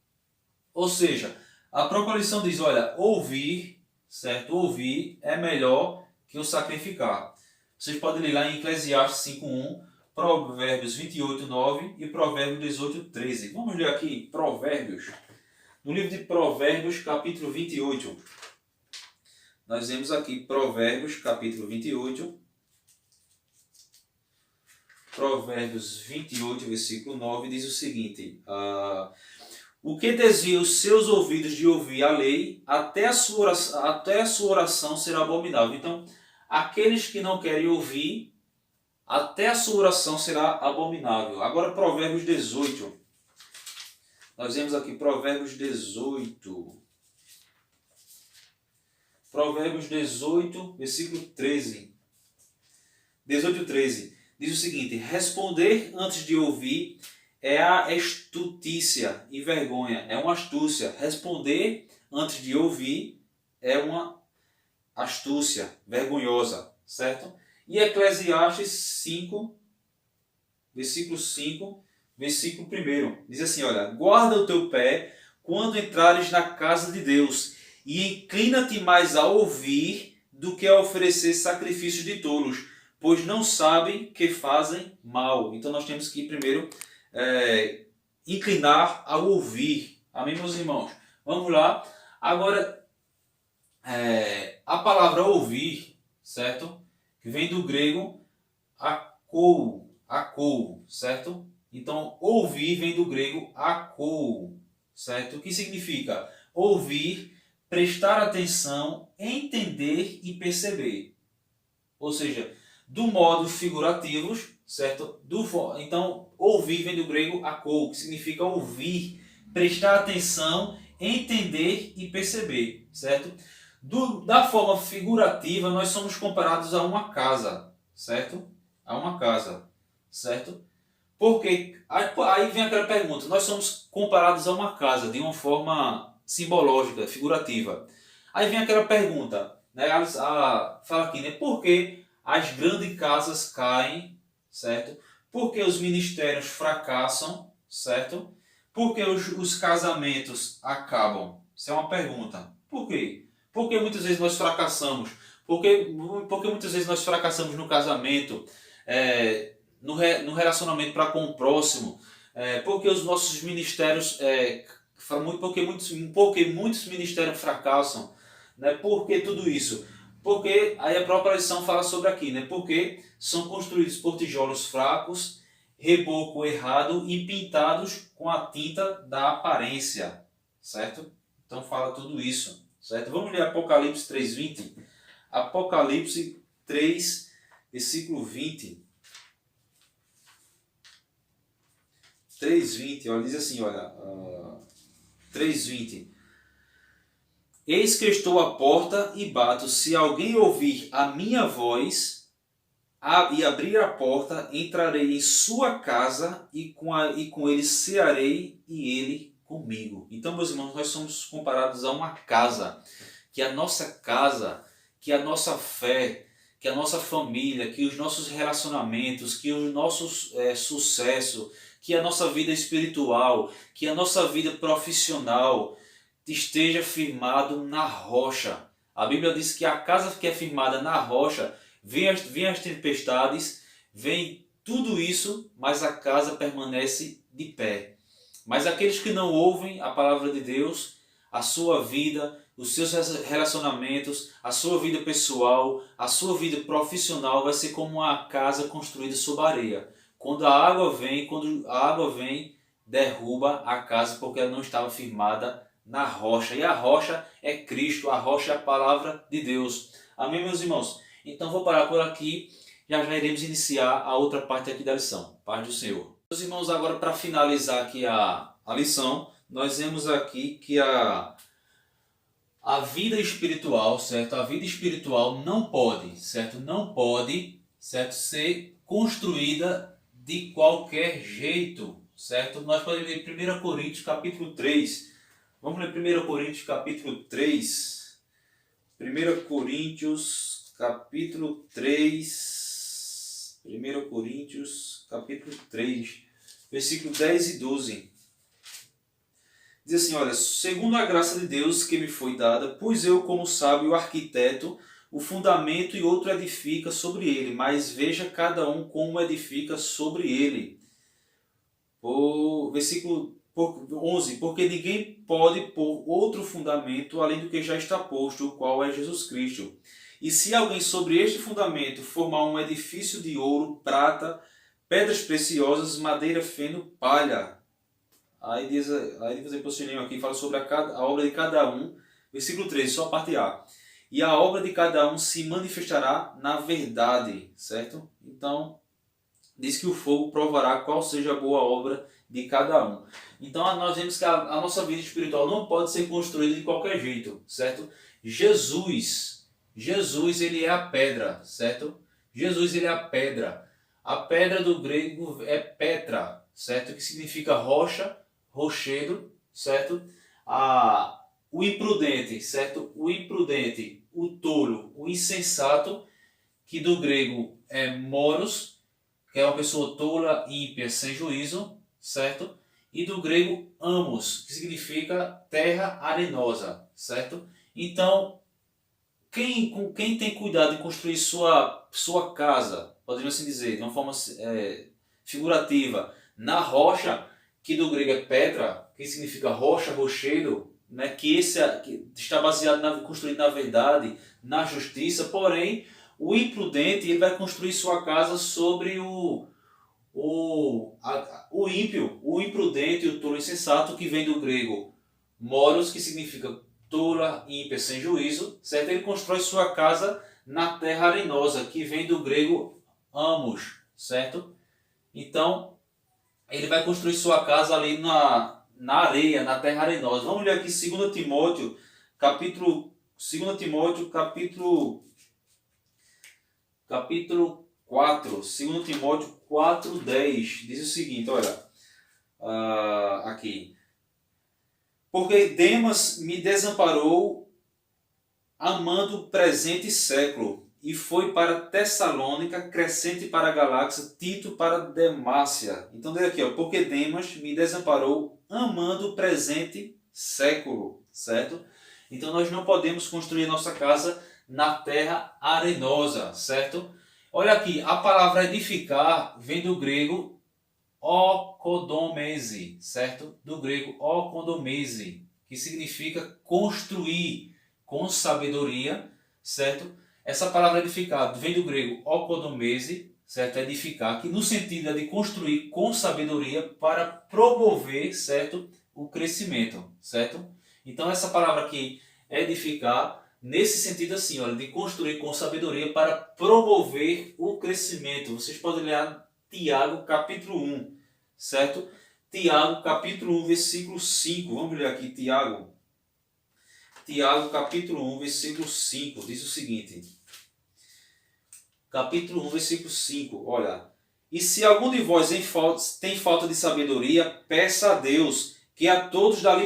Ou seja, a própria lição diz, olha, ouvir, certo? Ouvir é melhor que o sacrificar. Vocês podem ler lá em Eclesiastes 5:1, Provérbios 28:9 e Provérbios 18:13. Vamos ler aqui Provérbios. No livro de Provérbios, capítulo 28. Nós vemos aqui Provérbios, capítulo 28. Provérbios 28, versículo 9, diz o seguinte: o que desvia os seus ouvidos de ouvir a lei, até a sua oração será abominável. Então, aqueles que não querem ouvir, até a sua oração será abominável. Agora, Provérbios 18. Nós vemos aqui Provérbios 18. Provérbios 18, versículo 13. 18:13. Diz o seguinte: responder antes de ouvir é a estutícia e vergonha. É uma astúcia. Responder antes de ouvir é uma astúcia vergonhosa, certo? E Eclesiastes 5, versículo 5, versículo 1. Diz assim, olha, guarda o teu pé quando entrares na casa de Deus e inclina-te mais a ouvir do que a oferecer sacrifícios de tolos, pois não sabem que fazem mal. Então nós temos que primeiro inclinar a ouvir. Amém, meus irmãos? Vamos lá. Agora, a palavra ouvir, certo? Que vem do grego akou, certo? Então, ouvir vem do grego akou, certo? O que significa? Ouvir, prestar atenção, entender e perceber. Ou seja, do modo figurativos, certo? Então, ouvir vem do grego akou, que significa ouvir, prestar atenção, entender e perceber, certo? Da forma figurativa, nós somos comparados a uma casa, certo? A uma casa, certo? Porque aí vem aquela pergunta, nós somos comparados a uma casa de uma forma simbológica, figurativa. Aí vem aquela pergunta, né? Fala aqui, né? Por que as grandes casas caem, certo? Por que os ministérios fracassam, certo? Por que os casamentos acabam? Isso é uma pergunta. Por quê? Por que muitas vezes nós fracassamos? Por que muitas vezes nós fracassamos no casamento, no relacionamento para com o próximo? Porque os nossos ministérios, porque muitos ministérios fracassam? Né? Por que tudo isso? Porque aí a própria lição fala sobre aqui, né? Porque são construídos por tijolos fracos, reboco errado e pintados com a tinta da aparência, certo? Então fala tudo isso, certo? Vamos ler Apocalipse 3:20. Apocalipse 3, versículo 20. 3:20, olha, diz assim, olha, 3:20. Eis que estou à porta e bato. Se alguém ouvir a minha voz e abrir a porta, entrarei em sua casa e com ele cearei e ele comigo. Então, meus irmãos, nós somos comparados a uma casa. Que a nossa casa, que a nossa fé, que a nossa família, que os nossos relacionamentos, que o nosso sucesso, que a nossa vida espiritual, que a nossa vida profissional esteja firmado na rocha. A Bíblia diz que a casa que é firmada na rocha, vem as tempestades, vem tudo isso, mas a casa permanece de pé. Mas aqueles que não ouvem a palavra de Deus, a sua vida, os seus relacionamentos, a sua vida pessoal, a sua vida profissional vai ser como uma casa construída sobre areia. Quando a água vem, derruba a casa porque ela não estava firmada na rocha. E a rocha é Cristo, a rocha é a palavra de Deus. Amém, meus irmãos? Então vou parar por aqui, já iremos iniciar a outra parte aqui da lição. Paz do Senhor. Meus irmãos, agora para finalizar aqui a lição, nós vemos aqui que a vida espiritual, certo? A vida espiritual não pode, certo? Não pode, certo? Ser construída de qualquer jeito, certo? Nós podemos ler 1 Coríntios capítulo 3. Vamos ler 1 Coríntios capítulo 3. 1 Coríntios capítulo 3. 1 Coríntios capítulo 3, versículo 10 e 12. Diz assim, olha, segundo a graça de Deus que me foi dada, pus eu como sábio arquiteto o fundamento e outro edifica sobre ele, mas veja cada um como edifica sobre ele. Versículo 11, porque ninguém pode pôr outro fundamento além do que já está posto, o qual é Jesus Cristo. E se alguém sobre este fundamento formar um edifício de ouro, prata, pedras preciosas, madeira, feno, palha. Aí diz posicionei aqui, fala sobre a obra de cada um. Versículo 13, só a parte A. E a obra de cada um se manifestará na verdade, certo? Então, diz que o fogo provará qual seja a boa obra de cada um. Então, nós vemos que a nossa vida espiritual não pode ser construída de qualquer jeito, certo? Jesus, ele é a pedra, certo? Jesus, ele é a pedra. A pedra do grego é Petra, certo? Que significa rocha, rochedo, certo? O imprudente, certo? O imprudente, o tolo, o insensato, que do grego é moros, que é uma pessoa tola, ímpia, sem juízo, certo? E do grego amos, que significa terra arenosa, certo? Então, quem tem cuidado em construir sua casa, podemos assim dizer, de uma forma figurativa, na rocha, que do grego é pedra, que significa rocha, rochedo, né? que está baseado, construído na verdade, na justiça, porém, o imprudente ele vai construir sua casa sobre o ímpio, o imprudente, o tolo insensato, que vem do grego moros, que significa tola, ímpia, sem juízo, certo? Ele constrói sua casa na terra arenosa, que vem do grego amos, certo? Então, ele vai construir sua casa ali na areia, na terra arenosa. Vamos ler aqui 2 Timóteo, capítulo 4, 2 Timóteo 4:10, diz o seguinte, olha, aqui. Porque Demas me desamparou amando o presente século, e foi para Tessalônica, Crescente para a Galáxia, Tito para Demácia. Então, diz aqui, ó, porque Demas me desamparou amando o presente século, certo? Então, nós não podemos construir nossa casa na terra arenosa, certo? Olha aqui, a palavra edificar vem do grego okodomese, certo? Do grego okodomese, que significa construir com sabedoria, certo? Essa palavra edificar vem do grego okodomese, certo? Edificar, que no sentido é de construir com sabedoria para promover, certo? O crescimento, certo? Então essa palavra aqui, edificar, nesse sentido assim, olha, de construir com sabedoria para promover o crescimento. Vocês podem ler Tiago capítulo 1, certo? Tiago capítulo 1, versículo 5. Vamos ler aqui Tiago. Tiago capítulo 1, versículo 5. Diz o seguinte. Capítulo 1, versículo 5. Olha. E se algum de vós tem falta de sabedoria, peça a Deus, que a todos dá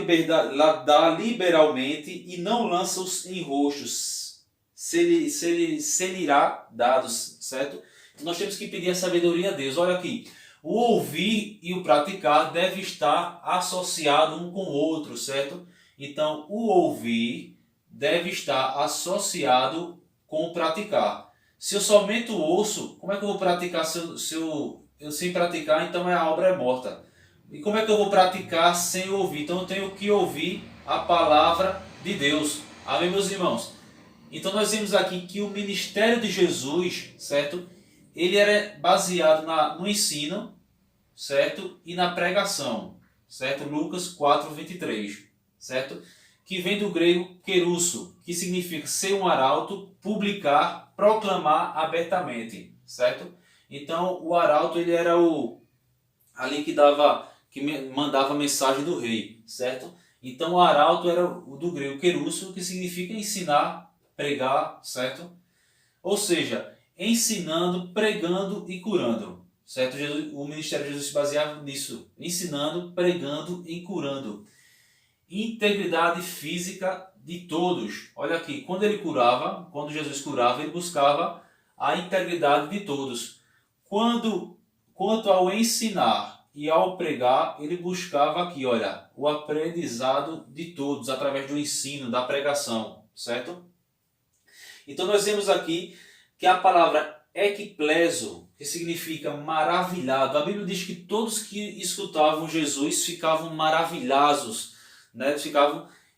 liberalmente e não lança os enroscos, se lhe irá dados, certo? Nós temos que pedir a sabedoria a Deus. Olha aqui, o ouvir e o praticar deve estar associado um com o outro, certo? Então, o ouvir deve estar associado com o praticar. Se eu somente ouço, como é que eu vou praticar se eu sem praticar, então a obra é morta. E como é que eu vou praticar sem ouvir? Então eu tenho que ouvir a palavra de Deus. Amém, meus irmãos? Então nós vemos aqui que o ministério de Jesus, certo? Ele era baseado no ensino, certo? E na pregação, certo? Lucas 4:23, certo? Que vem do grego querusso, que significa ser um arauto, publicar, proclamar abertamente, certo? Então o arauto ele era ali que mandava a mensagem do rei, certo? Então o arauto era o do grego querúcio, que significa ensinar, pregar, certo? Ou seja, ensinando, pregando e curando. Certo? O ministério de Jesus se baseava nisso, ensinando, pregando e curando. Integridade física de todos. Olha aqui, quando Jesus curava, ele buscava a integridade de todos. Quanto ao ensinar e ao pregar, ele buscava aqui, olha, o aprendizado de todos através do ensino, da pregação, certo? Então nós vemos aqui que a palavra ekpleso, que significa maravilhado, a Bíblia diz que todos que escutavam Jesus ficavam maravilhados, né?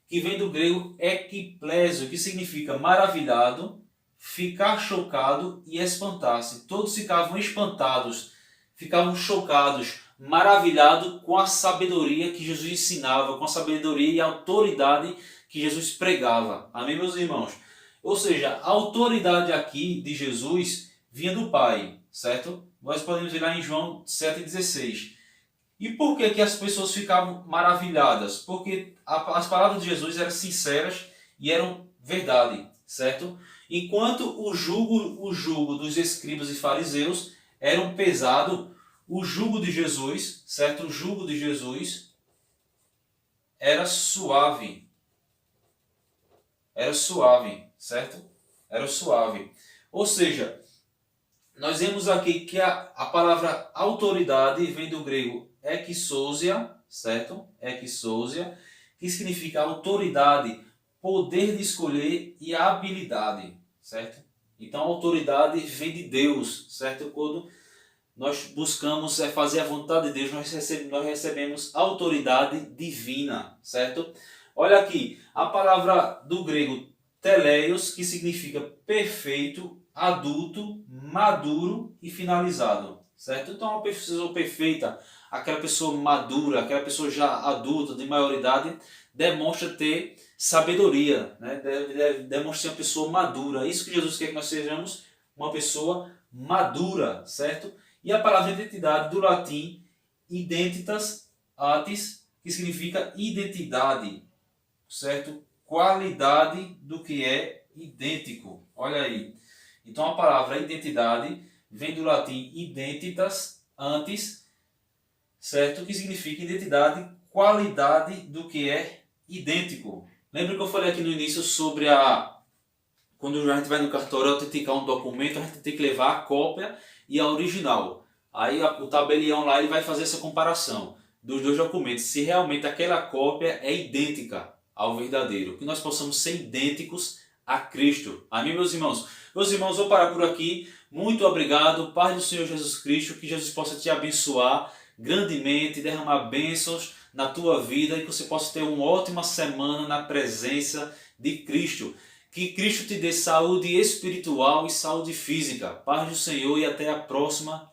Que vem do grego ekpleso, que significa maravilhado, ficar chocado e espantar-se. Todos ficavam espantados, ficavam chocados, maravilhados com a sabedoria que Jesus ensinava, com a sabedoria e a autoridade que Jesus pregava. Amém, meus irmãos? Ou seja, a autoridade aqui de Jesus vinha do Pai, certo? Nós podemos ver lá em João 7,16. E por que as pessoas ficavam maravilhadas? Porque as palavras de Jesus eram sinceras e eram verdade, certo? Enquanto o jugo dos escribas e fariseus era pesado, o jugo de Jesus, certo? O jugo de Jesus era suave. Era suave, certo? Era suave. Ou seja, nós vemos aqui que a palavra autoridade vem do grego exousia, certo? Exousia, que significa autoridade, poder de escolher e habilidade, certo? Então a autoridade vem de Deus, certo? Quando nós buscamos fazer a vontade de Deus, nós recebemos autoridade divina, certo? Olha aqui, a palavra do grego teleios, que significa perfeito, adulto, maduro e finalizado, certo? Então uma pessoa perfeita, aquela pessoa madura, aquela pessoa já adulta, de maioridade, demonstra ter sabedoria, né? Demonstra ser uma pessoa madura. Isso que Jesus quer que nós sejamos, uma pessoa madura, certo? E a palavra identidade do latim, identitas artis, que significa identidade, certo? Qualidade do que é idêntico. Olha aí. Então a palavra identidade vem do latim identitas antes, certo? Que significa identidade, qualidade do que é idêntico. Lembra que eu falei aqui no início sobre quando a gente vai no cartório autenticar um documento, a gente tem que levar a cópia e a original. Aí o tabelião lá ele vai fazer essa comparação dos dois documentos, se realmente aquela cópia é idêntica ao verdadeiro, que nós possamos ser idênticos a Cristo. Amém, meus irmãos? Meus irmãos, vou parar por aqui. Muito obrigado. Paz do Senhor Jesus Cristo, que Jesus possa te abençoar grandemente, derramar bênçãos na tua vida e que você possa ter uma ótima semana na presença de Cristo. Que Cristo te dê saúde espiritual e saúde física. Paz do Senhor e até a próxima.